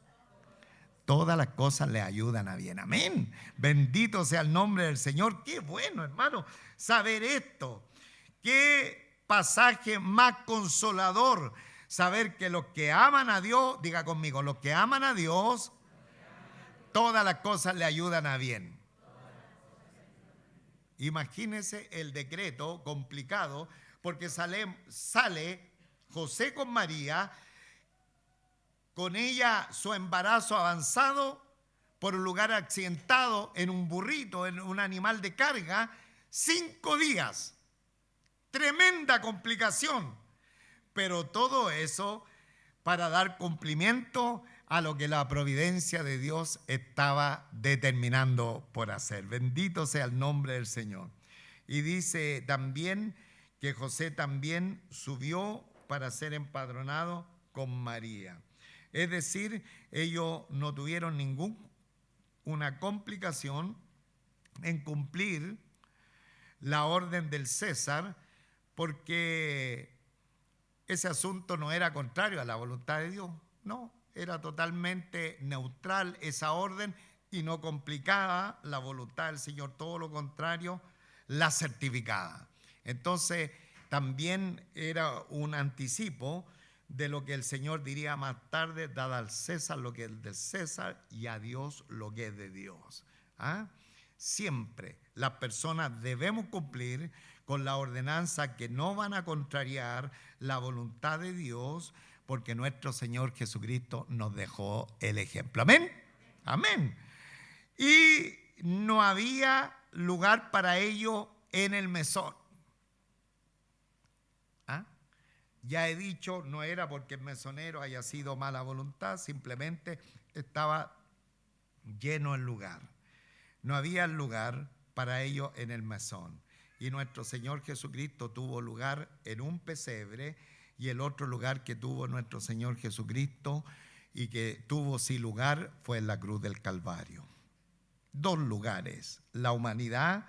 todas las cosas le ayudan a bien. Amén. Bendito sea el nombre del Señor. Qué bueno, hermano, saber esto. Qué pasaje más consolador. Saber que los que aman a Dios, diga conmigo, los que aman a Dios, todas las cosas le ayudan a bien. Imagínese el decreto complicado, porque sale José con María, con ella su embarazo avanzado, por un lugar accidentado, en un burrito, en un animal de carga, 5 días. Tremenda complicación. Pero todo eso para dar cumplimiento a lo que la providencia de Dios estaba determinando por hacer. Bendito sea el nombre del Señor. Y dice también que José también subió para ser empadronado con María. Es decir, ellos no tuvieron ninguna complicación en cumplir la orden del César, porque ese asunto no era contrario a la voluntad de Dios, no, era totalmente neutral esa orden y no complicaba la voluntad del Señor, todo lo contrario, la certificaba. Entonces, también era un anticipo de lo que el Señor diría más tarde: dad al César lo que es de César y a Dios lo que es de Dios. ¿Ah? Siempre las personas debemos cumplir con la ordenanza, que no van a contrariar la voluntad de Dios, porque nuestro Señor Jesucristo nos dejó el ejemplo. Amén. Amén. Y no había lugar para ello en el mesón. ¿Ah? Ya he dicho, no era porque el mesonero haya sido mala voluntad, simplemente estaba lleno el lugar. No había lugar para ello en el mesón. Y nuestro Señor Jesucristo tuvo lugar en un pesebre, y el otro lugar que tuvo nuestro Señor Jesucristo y que tuvo sin lugar fue en la cruz del Calvario. 2 lugares la humanidad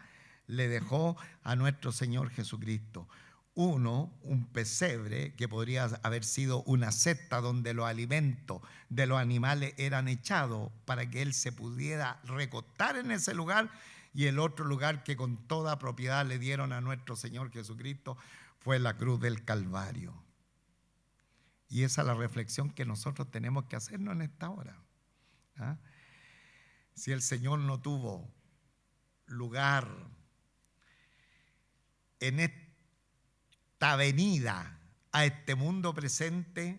le dejó a nuestro Señor Jesucristo. Uno, un pesebre, que podría haber sido una cesta donde los alimentos de los animales eran echados para que Él se pudiera recostar en ese lugar. Y el otro lugar que con toda propiedad le dieron a nuestro Señor Jesucristo fue la cruz del Calvario. Y esa es la reflexión que nosotros tenemos que hacernos en esta hora. ¿Ah? Si el Señor no tuvo lugar en esta venida a este mundo presente,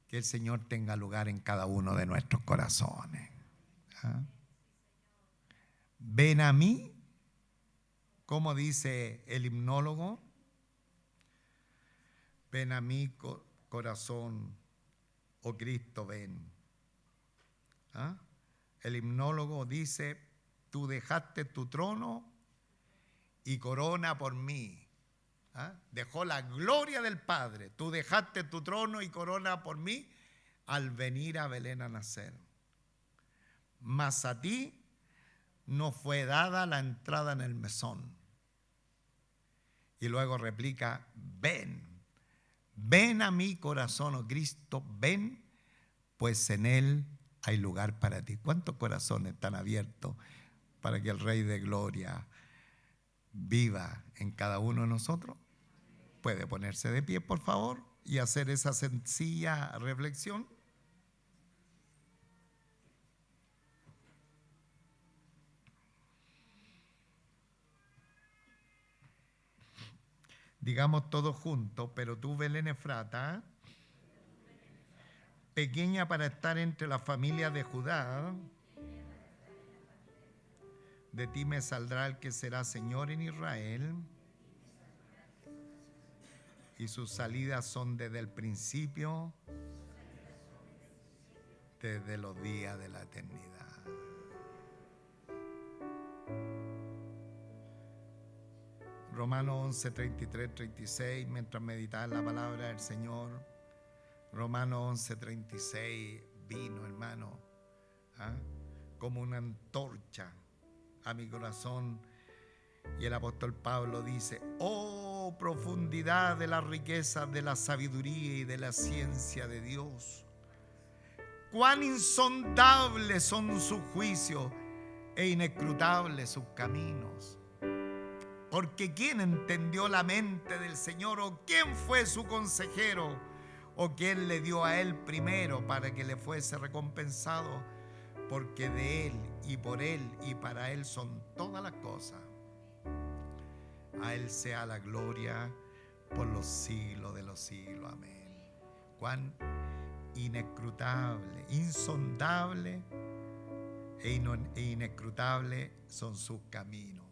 que el Señor tenga lugar en cada uno de nuestros corazones. ¿Ah? Ven a mí, como dice el himnólogo, ven a mí corazón, oh Cristo, ven. ¿Ah? El himnólogo dice: tú dejaste tu trono y corona por mí. ¿Ah? Dejó la gloria del Padre. Tú dejaste tu trono y corona por mí al venir a Belén a nacer. Mas a ti no fue dada la entrada en el mesón. Y luego replica: ven, ven a mi corazón, oh Cristo, ven, pues en él hay lugar para ti. ¿Cuántos corazones están abiertos para que el Rey de Gloria viva en cada uno de nosotros? Puede ponerse de pie, por favor, y hacer esa sencilla reflexión. Digamos todos juntos: pero tú, Belén Efrata, pequeña para estar entre las familias de Judá, de ti me saldrá el que será Señor en Israel, y sus salidas son desde el principio, desde los días de la eternidad. Romanos 11, 33, 36, mientras meditaba en la palabra del Señor. Romanos 11, 36 vino, hermano, como una antorcha a mi corazón. Y el apóstol Pablo dice: oh, profundidad de las riquezas de la sabiduría y de la ciencia de Dios. Cuán insondables son sus juicios e inescrutables sus caminos. Porque ¿quién entendió la mente del Señor? ¿O quién fue su consejero? ¿O quién le dio a él primero para que le fuese recompensado? Porque de él y por él y para él son todas las cosas. A él sea la gloria por los siglos de los siglos. Amén. Cuán inescrutable, insondable e inescrutable son sus caminos.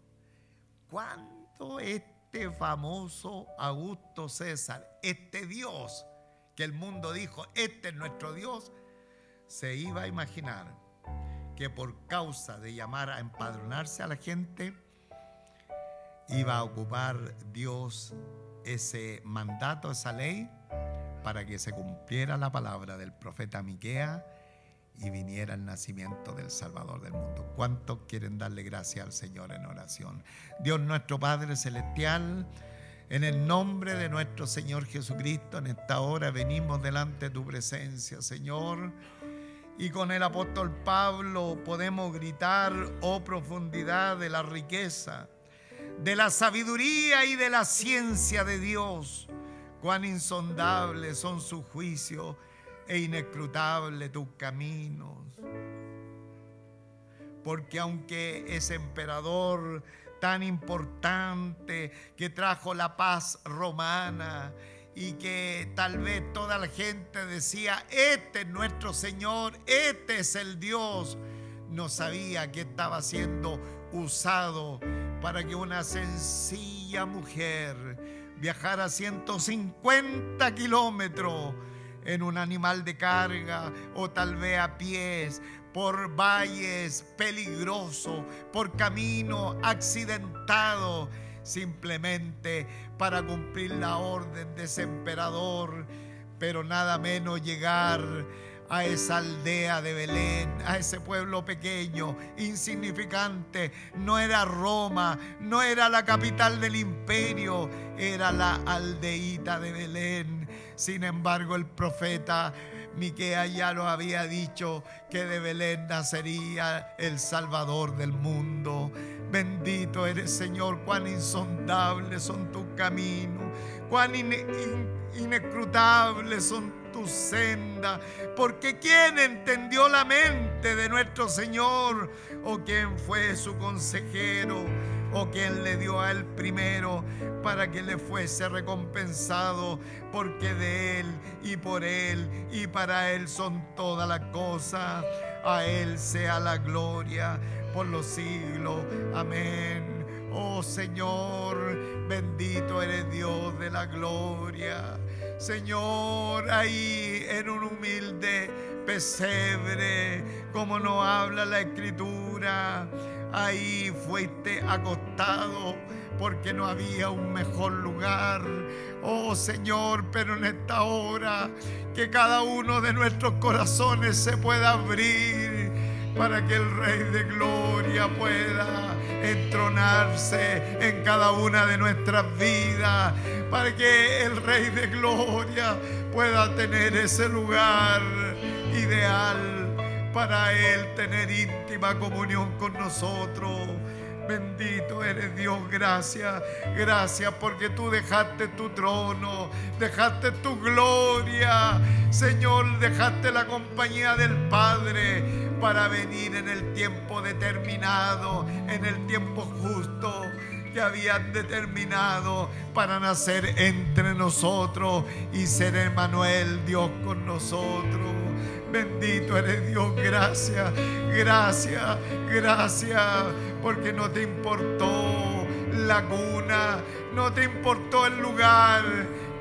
Cuando este famoso Augusto César, este Dios que el mundo dijo: este es nuestro Dios, se iba a imaginar que por causa de llamar a empadronarse a la gente, iba a ocupar Dios ese mandato, esa ley, para que se cumpliera la palabra del profeta Miqueas y viniera el nacimiento del Salvador del mundo? ¿Cuántos quieren darle gracias al Señor en oración? Dios nuestro Padre Celestial, en el nombre de nuestro Señor Jesucristo, en esta hora venimos delante de tu presencia, Señor, y con el apóstol Pablo podemos gritar: oh, profundidad de la riqueza, de la sabiduría y de la ciencia de Dios. Cuán insondables son sus juicios e inescrutables tus caminos. Porque aunque ese emperador tan importante que trajo la paz romana y que tal vez toda la gente decía: este es nuestro Señor, este es el Dios, no sabía que estaba siendo usado para que una sencilla mujer viajara 150 kilómetros en un animal de carga o tal vez a pies, por valles peligrosos, por camino accidentado, simplemente para cumplir la orden de ese emperador. Pero nada menos llegar a esa aldea de Belén, a ese pueblo pequeño, insignificante. No era Roma, no era la capital del imperio, era la aldeíta de Belén. Sin embargo, el profeta Miqueas ya lo había dicho, que de Belén nacería el Salvador del mundo. Bendito eres, Señor. Cuán insondables son tus caminos, cuán inescrutables son tus sendas. Porque ¿quién entendió la mente de nuestro Señor? ¿O quién fue su consejero? ¿O quién le dio a él primero para que le fuese recompensado? Porque de él y por él y para él son todas las cosas. A él sea la gloria por los siglos. Amén. Oh Señor, bendito eres Dios de la gloria. Señor, ahí en un humilde pesebre, como nos habla la Escritura, ahí fuiste acostado porque no había un mejor lugar. Oh Señor, pero en esta hora que cada uno de nuestros corazones se pueda abrir para que el Rey de Gloria pueda entronarse en cada una de nuestras vidas, para que el Rey de Gloria pueda tener ese lugar ideal para Él tener íntima comunión con nosotros. Bendito eres Dios, gracias, gracias porque tú dejaste tu trono, dejaste tu gloria, Señor, dejaste la compañía del Padre para venir en el tiempo determinado, en el tiempo justo que habían determinado para nacer entre nosotros y ser Emmanuel, Dios con nosotros. Bendito eres Dios, gracias, gracias, gracias, porque no te importó la cuna, no te importó el lugar,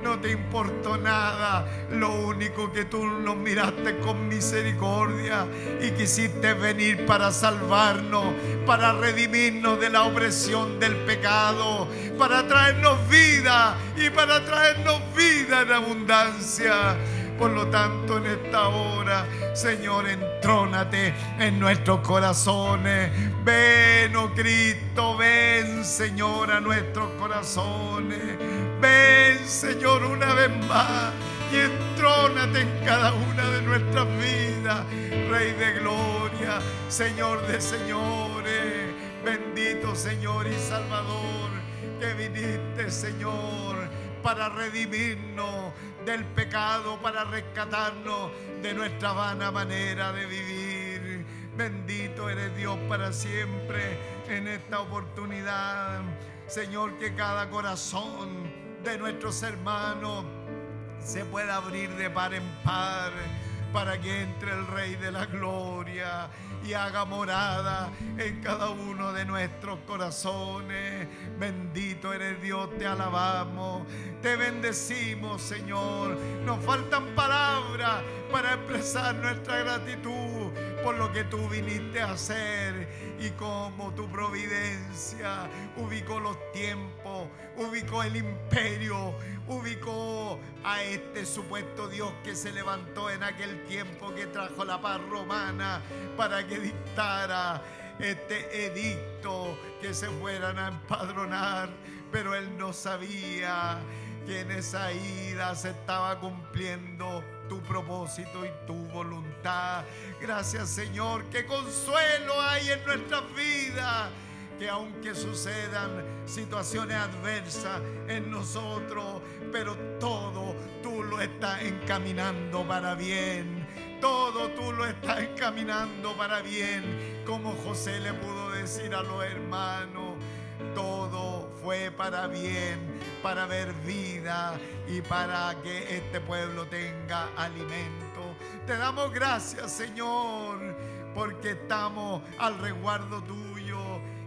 no te importó nada. Lo único que tú nos miraste con misericordia y quisiste venir para salvarnos, para redimirnos de la opresión del pecado, para traernos vida y para traernos vida en abundancia. Por lo tanto, en esta hora, Señor, entrónate en nuestros corazones. Ven, oh Cristo, ven, Señor, a nuestros corazones. Ven, Señor, una vez más y entrónate en cada una de nuestras vidas. Rey de gloria, Señor de señores, bendito Señor y Salvador, que viniste, Señor, para redimirnos del pecado, para rescatarnos de nuestra vana manera de vivir. Bendito eres Dios para siempre en esta oportunidad. Señor, que cada corazón de nuestros hermanos se pueda abrir de par en par para que entre el Rey de la Gloria y haga morada en cada uno de nuestros corazones. Bendito eres Dios, te alabamos, te bendecimos, Señor. Nos faltan palabras para expresar nuestra gratitud por lo que tú viniste a hacer y cómo tu providencia ubicó los tiempos, ubicó el imperio, ubicó a este supuesto Dios que se levantó en aquel tiempo, que trajo la paz romana para que dictara este edicto, que se fueran a empadronar. Pero él no sabía que en esa ida se estaba cumpliendo tu propósito y tu voluntad. Gracias, Señor, que consuelo hay en nuestras vidas, que aunque sucedan situaciones adversas en nosotros, pero todo tú lo estás encaminando para bien. Todo tú lo estás encaminando para bien. Como José le pudo decir a los hermanos, todo fue para bien, para ver vida y para que este pueblo tenga alimento. Te damos gracias, Señor, porque estamos al resguardo tuyo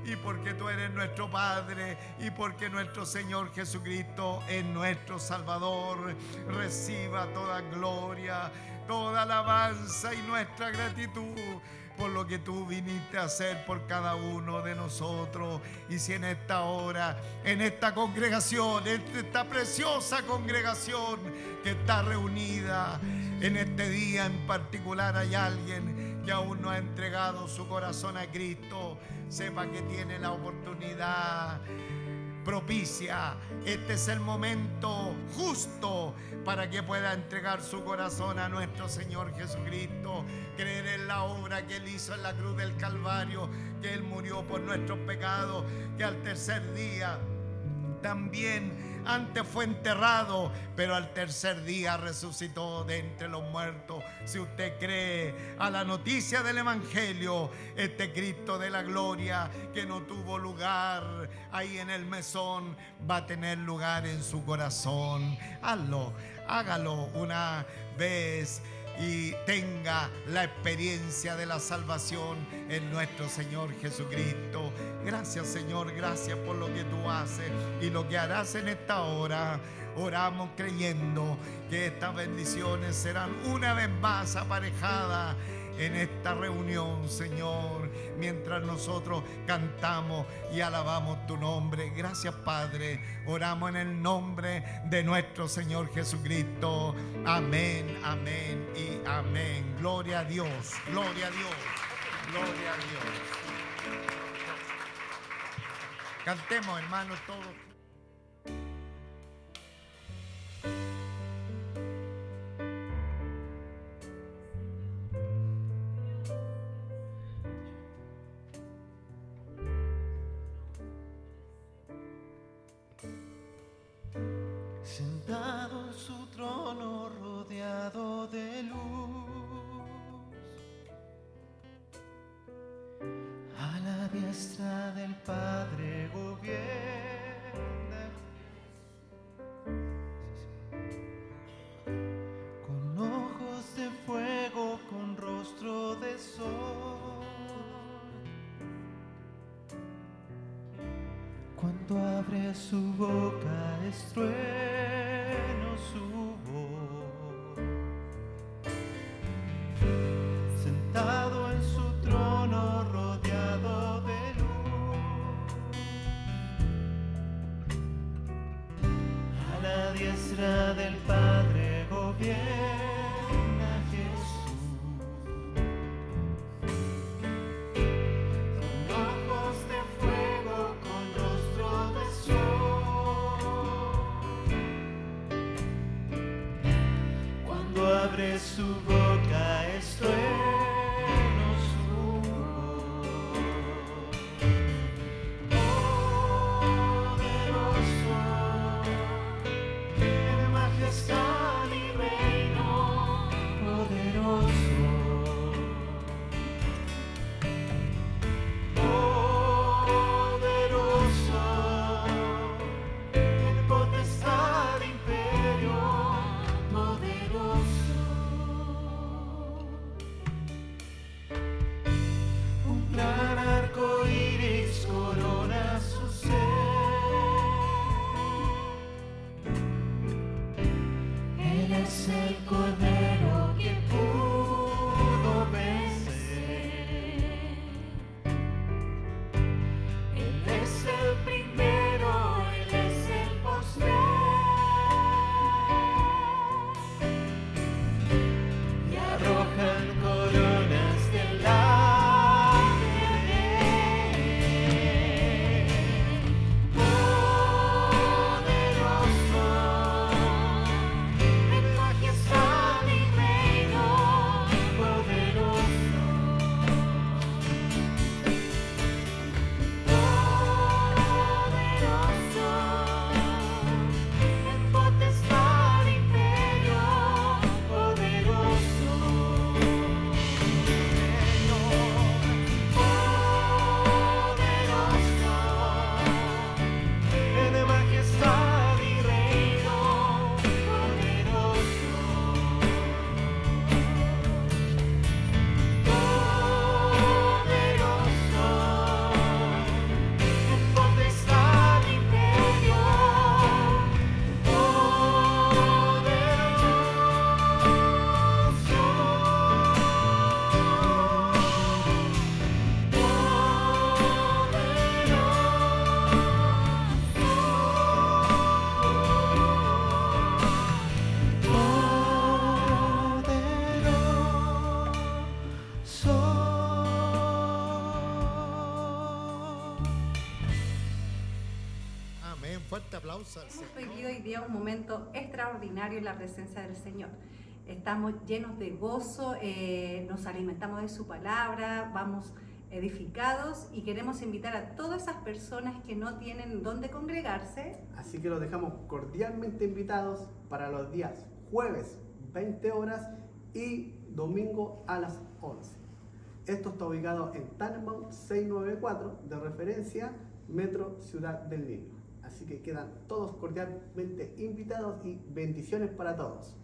y porque tú eres nuestro Padre y porque nuestro Señor Jesucristo es nuestro Salvador. Reciba toda gloria, toda alabanza y nuestra gratitud por lo que tú viniste a hacer por cada uno de nosotros. Y si en esta hora, en esta congregación, en esta preciosa congregación que está reunida en este día en particular, hay alguien que aún no ha entregado su corazón a Cristo, sepa que tiene la oportunidad propicia. Este es el momento justo para que pueda entregar su corazón a nuestro Señor Jesucristo, creer en la obra que Él hizo en la cruz del Calvario, que Él murió por nuestros pecados, que al tercer día también antes fue enterrado, pero al tercer día resucitó de entre los muertos. Si usted cree a la noticia del Evangelio, este Cristo de la gloria que no tuvo lugar ahí en el mesón, va a tener lugar en su corazón. Hazlo, hágalo una vez y tenga la experiencia de la salvación en nuestro Señor Jesucristo. Gracias, Señor, gracias por lo que tú haces y lo que harás en esta hora. Oramos creyendo que estas bendiciones serán una vez más aparejadas en esta reunión, Señor, mientras nosotros cantamos y alabamos tu nombre. Gracias, Padre. Oramos en el nombre de nuestro Señor Jesucristo. Amén, amén y amén. Gloria a Dios, gloria a Dios, gloria a Dios. Cantemos, hermanos, todos. Sentado en su trono rodeado de luz, a la diestra del Padre gobierna. Con ojos de fuego, con rostro de sol, cuando abre su boca es trueno su voz. Sentado en su trono rodeado de luz, a la diestra del Padre gobierna Jesús. Abre su boca es trueno su voz. Poderoso en majestad y reino, poderoso. Poderoso en potestad e imperio, poderoso. Gran arco iris corona su ser. Él es el Cordero que pudo vencer. Él es el primero, Él es el postrer. Y arrojan coronas del la. Fuerte aplauso al Señor. Hemos vivido hoy día un momento extraordinario en la presencia del Señor. Estamos llenos de gozo, nos alimentamos de su palabra, vamos edificados y queremos invitar a todas esas personas que no tienen dónde congregarse. Así que los dejamos cordialmente invitados para los días jueves 20 horas y domingo a las 11. Esto está ubicado en Tannenbaum 694, de referencia Metro Ciudad del Niño. Así que quedan todos cordialmente invitados y bendiciones para todos.